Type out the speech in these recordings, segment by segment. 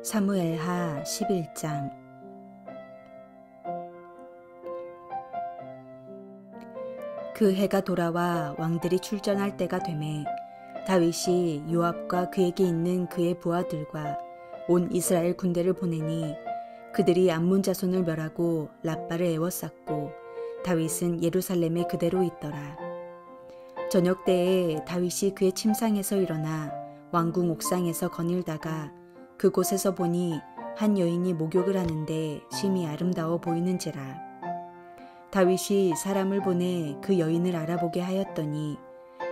사무엘하 11장. 그 해가 돌아와 왕들이 출전할 때가 되매 다윗이 요압과 그에게 있는 그의 부하들과 온 이스라엘 군대를 보내니 그들이 암몬 자손을 멸하고 랍바를 에워쌌고 다윗은 예루살렘에 그대로 있더라. 저녁 때에 다윗이 그의 침상에서 일어나 왕궁 옥상에서 거닐다가 그곳에서 보니 한 여인이 목욕을 하는데 심히 아름다워 보이는지라. 다윗이 사람을 보내 그 여인을 알아보게 하였더니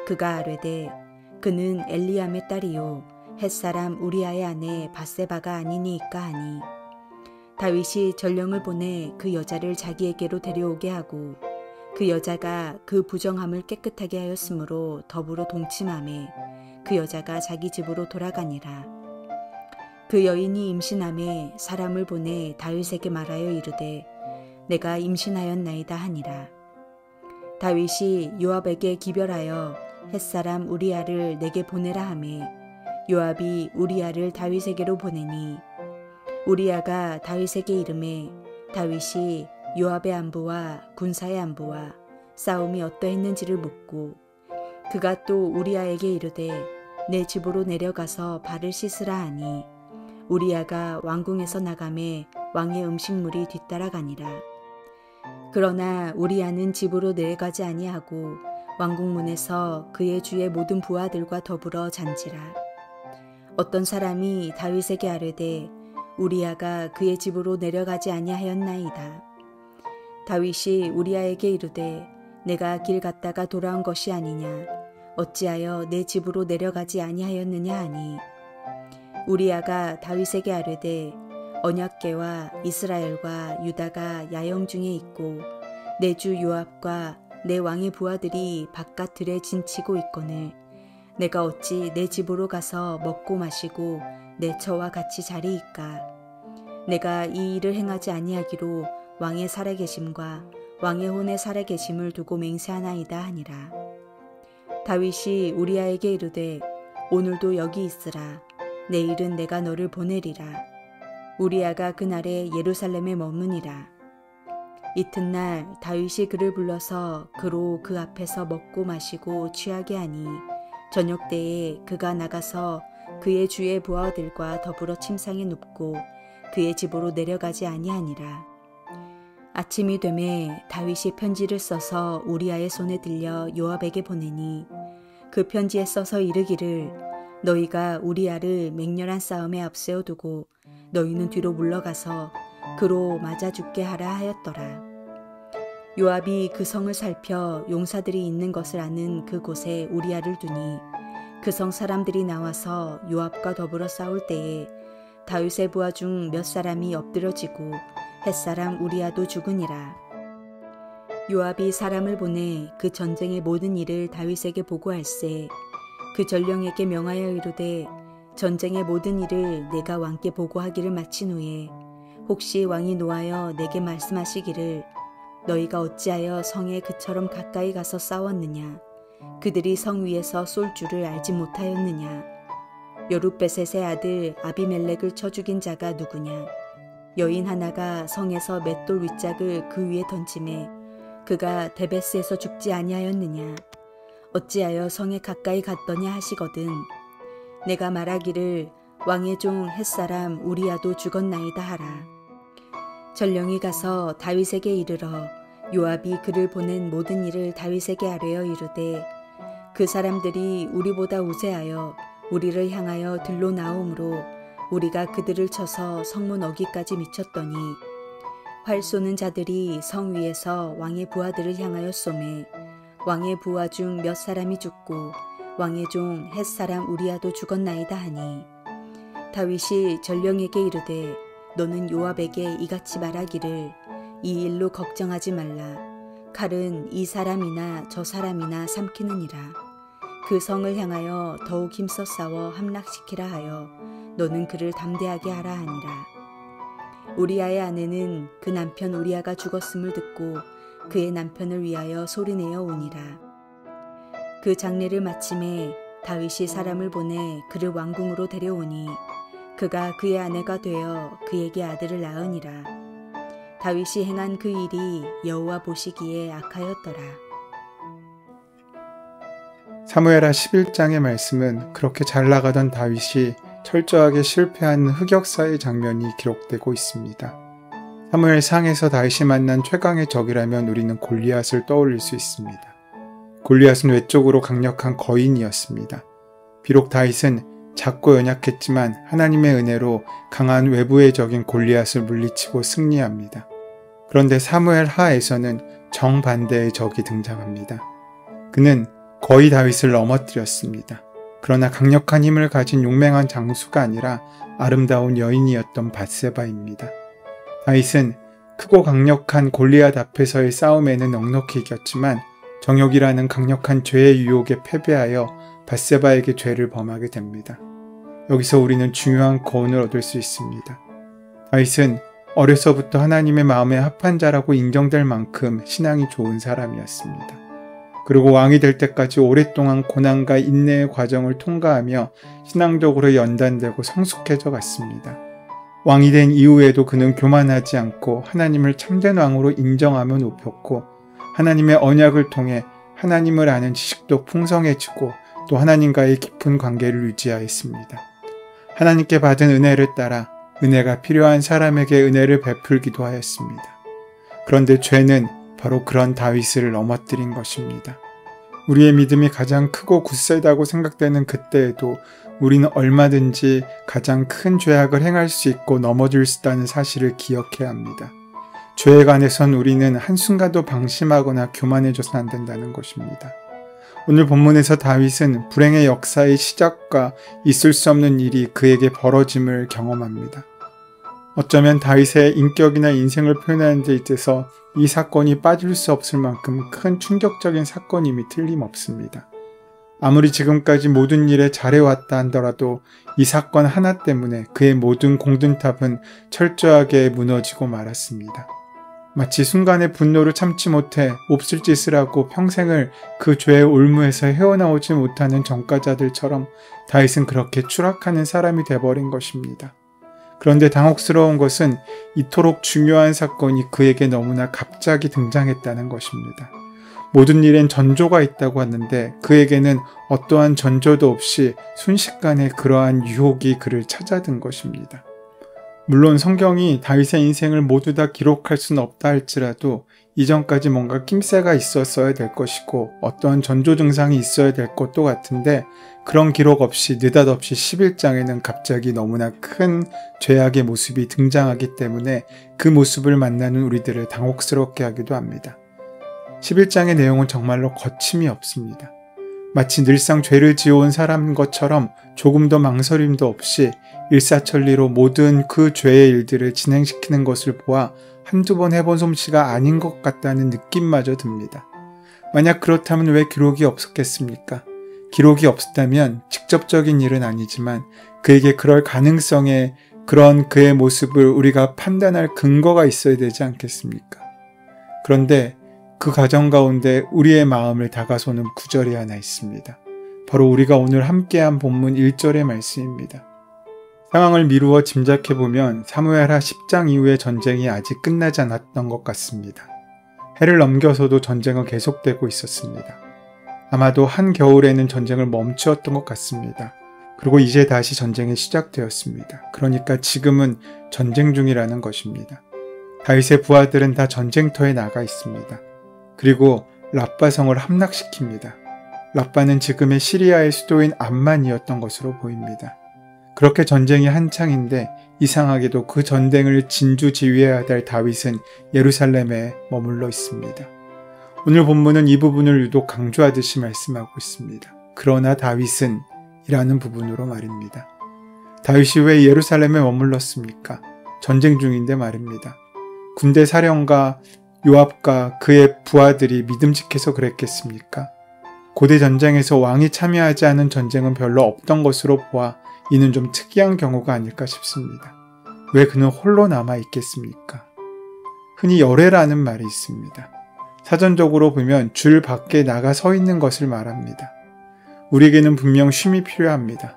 그가 아뢰되 그는 엘리암의 딸이요 햇사람 우리아의 아내 밧세바가 아니니이까 하니, 다윗이 전령을 보내 그 여자를 자기에게로 데려오게 하고 그 여자가 그 부정함을 깨끗하게 하였으므로 더불어 동침하매 그 여자가 자기 집으로 돌아가니라. 그 여인이 임신함에 사람을 보내 다윗에게 말하여 이르되 내가 임신하였나이다 하니라. 다윗이 요압에게 기별하여 햇사람 우리아를 내게 보내라 하매 요압이 우리아를 다윗에게로 보내니, 우리아가 다윗에게 이르매 다윗이 요압의 안부와 군사의 안부와 싸움이 어떠했는지를 묻고, 그가 또 우리아에게 이르되 내 집으로 내려가서 발을 씻으라 하니 우리아가 왕궁에서 나가매 왕의 음식물이 뒤따라가니라. 그러나 우리아는 집으로 내려가지 아니하고 왕궁문에서 그의 주의 모든 부하들과 더불어 잔지라. 어떤 사람이 다윗에게 아뢰되 우리아가 그의 집으로 내려가지 아니하였나이다. 다윗이 우리아에게 이르되 내가 길 갔다가 돌아온 것이 아니냐, 어찌하여 내 집으로 내려가지 아니하였느냐 하니, 우리아가 다윗에게 아뢰되 언약궤와 이스라엘과 유다가 야영 중에 있고 내 주 요압과 내 왕의 부하들이 바깥 들에 진치고 있거늘 내가 어찌 내 집으로 가서 먹고 마시고 내 처와 같이 자리이까. 내가 이 일을 행하지 아니하기로 왕의 살아계심과 왕의 혼의 살아계심을 두고 맹세하나이다 하니라. 다윗이 우리아에게 이르되 오늘도 여기 있으라. 내일은 내가 너를 보내리라. 우리아가 그날에 예루살렘에 머무니라. 이튿날 다윗이 그를 불러서 그로 그 앞에서 먹고 마시고 취하게 하니 저녁 때에 그가 나가서 그의 주의 부하들과 더불어 침상에 눕고 그의 집으로 내려가지 아니하니라. 아침이 되매 다윗이 편지를 써서 우리아의 손에 들려 요압에게 보내니, 그 편지에 써서 이르기를 너희가 우리아를 맹렬한 싸움에 앞세워두고 너희는 뒤로 물러가서 그로 맞아 죽게 하라 하였더라. 요압이 그 성을 살펴 용사들이 있는 것을 아는 그곳에 우리아를 두니 그 성 사람들이 나와서 요압과 더불어 싸울 때에 다윗의 부하 중 몇 사람이 엎드러지고 햇사람 우리아도 죽으니라. 요압이 사람을 보내 그 전쟁의 모든 일을 다윗에게 보고할세 그 전령에게 명하여 이르되 전쟁의 모든 일을 내가 왕께 보고하기를 마친 후에 혹시 왕이 노하여 내게 말씀하시기를 너희가 어찌하여 성에 그처럼 가까이 가서 싸웠느냐, 그들이 성 위에서 쏠 줄을 알지 못하였느냐, 여룻베셋의 아들 아비멜렉을 쳐 죽인 자가 누구냐, 여인 하나가 성에서 맷돌 윗짝을 그 위에 던짐에 그가 데베스에서 죽지 아니하였느냐, 어찌하여 성에 가까이 갔더냐 하시거든 내가 말하기를 왕의 종 햇사람 우리아도 죽었나이다 하라. 전령이 가서 다윗에게 이르러 요압이 그를 보낸 모든 일을 다윗에게 아뢰어 이르되 그 사람들이 우리보다 우세하여 우리를 향하여 들로 나오므로 우리가 그들을 쳐서 성문 어기까지 미쳤더니 활 쏘는 자들이 성 위에서 왕의 부하들을 향하여 쏘매 왕의 부하 중 몇 사람이 죽고 왕의 종 햇사람 우리아도 죽었나이다 하니, 다윗이 전령에게 이르되 너는 요압에게 이같이 말하기를 이 일로 걱정하지 말라. 칼은 이 사람이나 저 사람이나 삼키느니라. 그 성을 향하여 더욱 힘써 싸워 함락시키라 하여 너는 그를 담대하게 하라 하니라. 우리아의 아내는 그 남편 우리아가 죽었음을 듣고 그의 남편을 위하여 소리내어 오니라. 그 장례를 마침에 다윗이 사람을 보내 그를 왕궁으로 데려오니 그가 그의 아내가 되어 그에게 아들을 낳으니라. 다윗이 행한 그 일이 여호와 보시기에 악하였더라. 사무엘하 11장의 말씀은 그렇게 잘 나가던 다윗이 철저하게 실패한 흑역사의 장면이 기록되고 있습니다. 사무엘상에서 다윗이 만난 최강의 적이라면 우리는 골리앗을 떠올릴 수 있습니다. 골리앗은 외적으로 강력한 거인이었습니다. 비록 다윗은 작고 연약했지만 하나님의 은혜로 강한 외부의 적인 골리앗을 물리치고 승리합니다. 그런데 사무엘 하에서는 정반대의 적이 등장합니다. 그는 거의 다윗을 넘어뜨렸습니다. 그러나 강력한 힘을 가진 용맹한 장수가 아니라 아름다운 여인이었던 밧세바입니다. 다윗은 크고 강력한 골리앗 앞에서의 싸움에는 넉넉히 이겼지만 정욕이라는 강력한 죄의 유혹에 패배하여 밧세바에게 죄를 범하게 됩니다. 여기서 우리는 중요한 교훈을 얻을 수 있습니다. 다윗은 어려서부터 하나님의 마음에 합한 자라고 인정될 만큼 신앙이 좋은 사람이었습니다. 그리고 왕이 될 때까지 오랫동안 고난과 인내의 과정을 통과하며 신앙적으로 연단되고 성숙해져 갔습니다. 왕이 된 이후에도 그는 교만하지 않고 하나님을 참된 왕으로 인정하며 높였고 하나님의 언약을 통해 하나님을 아는 지식도 풍성해지고 또 하나님과의 깊은 관계를 유지하였습니다. 하나님께 받은 은혜를 따라 은혜가 필요한 사람에게 은혜를 베풀기도 하였습니다. 그런데 죄는 바로 그런 다윗을 넘어뜨린 것입니다. 우리의 믿음이 가장 크고 굳세다고 생각되는 그때에도 우리는 얼마든지 가장 큰 죄악을 행할 수 있고 넘어질 수 있다는 사실을 기억해야 합니다. 죄에 관해선 우리는 한순간도 방심하거나 교만해져서는 안 된다는 것입니다. 오늘 본문에서 다윗은 불행의 역사의 시작과 있을 수 없는 일이 그에게 벌어짐을 경험합니다. 어쩌면 다윗의 인격이나 인생을 표현하는 데 있어서 이 사건이 빠질 수 없을 만큼 큰 충격적인 사건임이 틀림없습니다. 아무리 지금까지 모든 일에 잘해왔다 하더라도 이 사건 하나 때문에 그의 모든 공든탑은 철저하게 무너지고 말았습니다. 마치 순간의 분노를 참지 못해 몹쓸 짓을 하고 평생을 그 죄의 올무에서 헤어나오지 못하는 전과자들처럼 다윗은 그렇게 추락하는 사람이 되어버린 것입니다. 그런데 당혹스러운 것은 이토록 중요한 사건이 그에게 너무나 갑자기 등장했다는 것입니다. 모든 일엔 전조가 있다고 하는데 그에게는 어떠한 전조도 없이 순식간에 그러한 유혹이 그를 찾아든 것입니다. 물론 성경이 다윗의 인생을 모두 다 기록할 수는 없다 할지라도 이전까지 뭔가 낌새가 있었어야 될 것이고 어떠한 전조 증상이 있어야 될 것도 같은데 그런 기록 없이 느닷없이 11장에는 갑자기 너무나 큰 죄악의 모습이 등장하기 때문에 그 모습을 만나는 우리들을 당혹스럽게 하기도 합니다. 11장의 내용은 정말로 거침이 없습니다. 마치 늘상 죄를 지어온 사람인 것처럼 조금도 망설임도 없이 일사천리로 모든 그 죄의 일들을 진행시키는 것을 보아 한두 번 해본 솜씨가 아닌 것 같다는 느낌마저 듭니다. 만약 그렇다면 왜 기록이 없었겠습니까? 기록이 없었다면 직접적인 일은 아니지만 그에게 그럴 가능성에 그런 그의 모습을 우리가 판단할 근거가 있어야 되지 않겠습니까? 그런데 그 과정 가운데 우리의 마음을 다가서는 구절이 하나 있습니다. 바로 우리가 오늘 함께한 본문 1절의 말씀입니다. 상황을 미루어 짐작해보면 사무엘하 10장 이후의 전쟁이 아직 끝나지 않았던 것 같습니다. 해를 넘겨서도 전쟁은 계속되고 있었습니다. 아마도 한겨울에는 전쟁을 멈추었던 것 같습니다. 그리고 이제 다시 전쟁이 시작되었습니다. 그러니까 지금은 전쟁 중이라는 것입니다. 다윗의 부하들은 다 전쟁터에 나가 있습니다. 그리고 랍바성을 함락시킵니다. 랍바는 지금의 시리아의 수도인 암만이었던 것으로 보입니다. 그렇게 전쟁이 한창인데 이상하게도 그 전쟁을 진주지휘해야 될 다윗은 예루살렘에 머물러 있습니다. 오늘 본문은 이 부분을 유독 강조하듯이 말씀하고 있습니다. 그러나 다윗은 이라는 부분으로 말입니다. 다윗이 왜 예루살렘에 머물렀습니까? 전쟁 중인데 말입니다. 군대 사령과 요압과 그의 부하들이 믿음직해서 그랬겠습니까? 고대 전쟁에서 왕이 참여하지 않은 전쟁은 별로 없던 것으로 보아 이는 좀 특이한 경우가 아닐까 싶습니다. 왜 그는 홀로 남아 있겠습니까? 흔히 열애라는 말이 있습니다. 사전적으로 보면 줄 밖에 나가 서 있는 것을 말합니다. 우리에게는 분명 쉼이 필요합니다.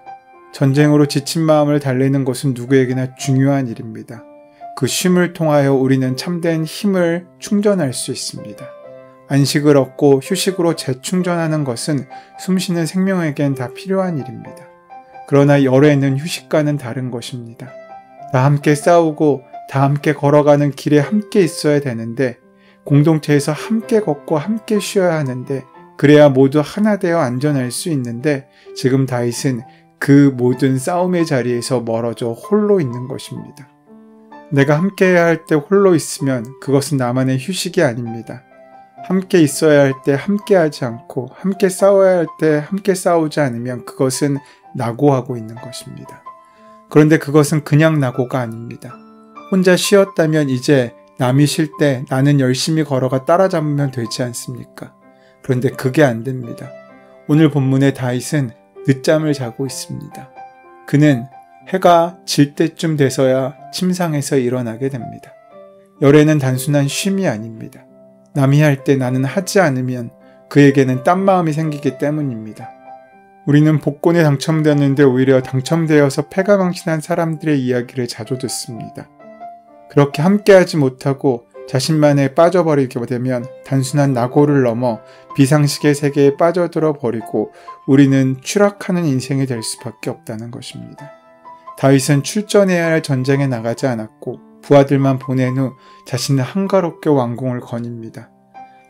전쟁으로 지친 마음을 달래는 것은 누구에게나 중요한 일입니다. 그 쉼을 통하여 우리는 참된 힘을 충전할 수 있습니다. 안식을 얻고 휴식으로 재충전하는 것은 숨쉬는 생명에겐 다 필요한 일입니다. 그러나 열애는 휴식과는 다른 것입니다. 다 함께 싸우고 다 함께 걸어가는 길에 함께 있어야 되는데, 공동체에서 함께 걷고 함께 쉬어야 하는데, 그래야 모두 하나 되어 안전할 수 있는데, 지금 다윗은 그 모든 싸움의 자리에서 멀어져 홀로 있는 것입니다. 내가 함께 해야 할 때 홀로 있으면 그것은 나만의 휴식이 아닙니다. 함께 있어야 할 때 함께 하지 않고 함께 싸워야 할 때 함께 싸우지 않으면 그것은 낙오하고 있는 것입니다. 그런데 그것은 그냥 낙오가 아닙니다. 혼자 쉬었다면 이제 남이 쉴 때 나는 열심히 걸어가 따라잡으면 되지 않습니까? 그런데 그게 안 됩니다. 오늘 본문의 다윗은 늦잠을 자고 있습니다. 그는 해가 질 때쯤 돼서야 침상에서 일어나게 됩니다. 열애는 단순한 쉼이 아닙니다. 남이 할 때 나는 하지 않으면 그에게는 딴 마음이 생기기 때문입니다. 우리는 복권에 당첨되었는데 오히려 당첨되어서 패가망신한 사람들의 이야기를 자주 듣습니다. 그렇게 함께하지 못하고 자신만에 빠져버리게 되면 단순한 낙오를 넘어 비상식의 세계에 빠져들어 버리고 우리는 추락하는 인생이 될 수밖에 없다는 것입니다. 다윗은 출전해야 할 전쟁에 나가지 않았고 부하들만 보낸 후 자신을 한가롭게 왕궁을 거닙니다.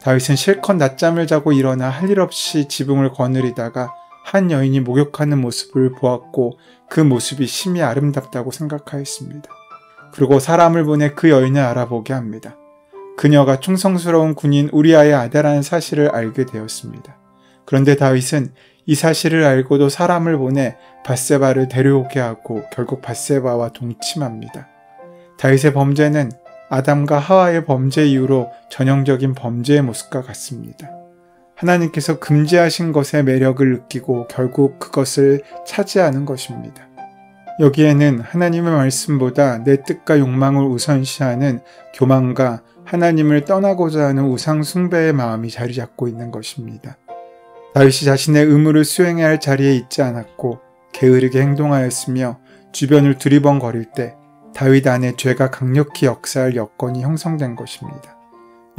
다윗은 실컷 낮잠을 자고 일어나 할 일 없이 지붕을 거느리다가 한 여인이 목욕하는 모습을 보았고 그 모습이 심히 아름답다고 생각하였습니다. 그리고 사람을 보내 그 여인을 알아보게 합니다. 그녀가 충성스러운 군인 우리아의 아내라는 사실을 알게 되었습니다. 그런데 다윗은 이 사실을 알고도 사람을 보내 밧세바를 데려오게 하고 결국 밧세바와 동침합니다. 다윗의 범죄는 아담과 하와의 범죄 이후로 전형적인 범죄의 모습과 같습니다. 하나님께서 금지하신 것의 매력을 느끼고 결국 그것을 차지하는 것입니다. 여기에는 하나님의 말씀보다 내 뜻과 욕망을 우선시하는 교만과 하나님을 떠나고자 하는 우상 숭배의 마음이 자리 잡고 있는 것입니다. 다윗이 자신의 의무를 수행해야 할 자리에 있지 않았고 게으르게 행동하였으며 주변을 두리번거릴 때 다윗 안에 죄가 강력히 역사할 여건이 형성된 것입니다.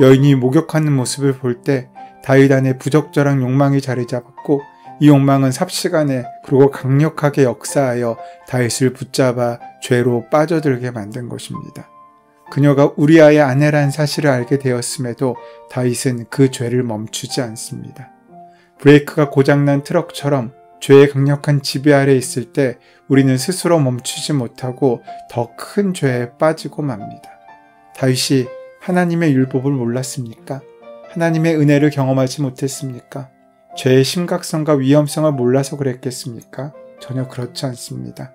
여인이 목욕하는 모습을 볼 때 다윗 안에 부적절한 욕망이 자리 잡았고 이 욕망은 삽시간에 그리고 강력하게 역사하여 다윗을 붙잡아 죄로 빠져들게 만든 것입니다. 그녀가 우리아의 아내라는 사실을 알게 되었음에도 다윗은 그 죄를 멈추지 않습니다. 브레이크가 고장난 트럭처럼 죄의 강력한 지배 아래 있을 때 우리는 스스로 멈추지 못하고 더 큰 죄에 빠지고 맙니다. 다윗이 하나님의 율법을 몰랐습니까? 하나님의 은혜를 경험하지 못했습니까? 죄의 심각성과 위험성을 몰라서 그랬겠습니까? 전혀 그렇지 않습니다.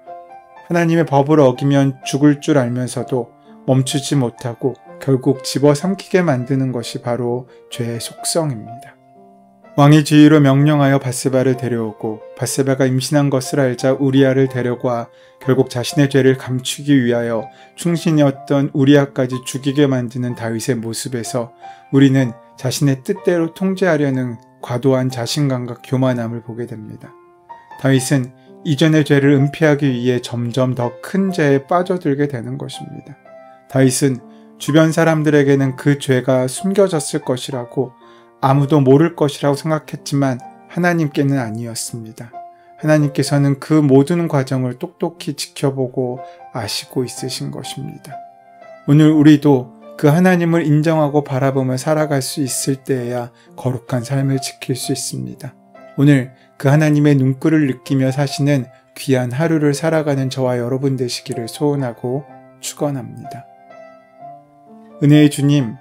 하나님의 법을 어기면 죽을 줄 알면서도 멈추지 못하고 결국 집어삼키게 만드는 것이 바로 죄의 속성입니다. 왕이 지휘로 명령하여 밧세바를 데려오고 밧세바가 임신한 것을 알자 우리아를 데려가 결국 자신의 죄를 감추기 위하여 충신이었던 우리아까지 죽이게 만드는 다윗의 모습에서 우리는 자신의 뜻대로 통제하려는 과도한 자신감과 교만함을 보게 됩니다. 다윗은 이전의 죄를 은폐하기 위해 점점 더 큰 죄에 빠져들게 되는 것입니다. 다윗은 주변 사람들에게는 그 죄가 숨겨졌을 것이라고 아무도 모를 것이라고 생각했지만 하나님께는 아니었습니다. 하나님께서는 그 모든 과정을 똑똑히 지켜보고 아시고 있으신 것입니다. 오늘 우리도 그 하나님을 인정하고 바라보며 살아갈 수 있을 때에야 거룩한 삶을 지킬 수 있습니다. 오늘 그 하나님의 눈길을 느끼며 사시는 귀한 하루를 살아가는 저와 여러분 되시기를 소원하고 축원합니다. 은혜의 주님,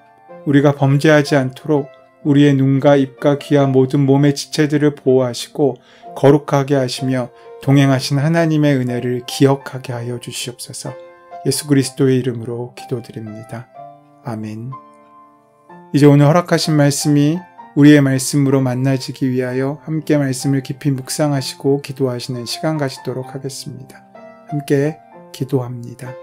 우리가 범죄하지 않도록 우리의 눈과 입과 귀와 모든 몸의 지체들을 보호하시고 거룩하게 하시며 동행하신 하나님의 은혜를 기억하게 하여 주시옵소서. 예수 그리스도의 이름으로 기도드립니다. 아멘. 이제 오늘 허락하신 말씀이 우리의 말씀으로 만나지기 위하여 함께 말씀을 깊이 묵상하시고 기도하시는 시간 가지도록 하겠습니다. 함께 기도합니다.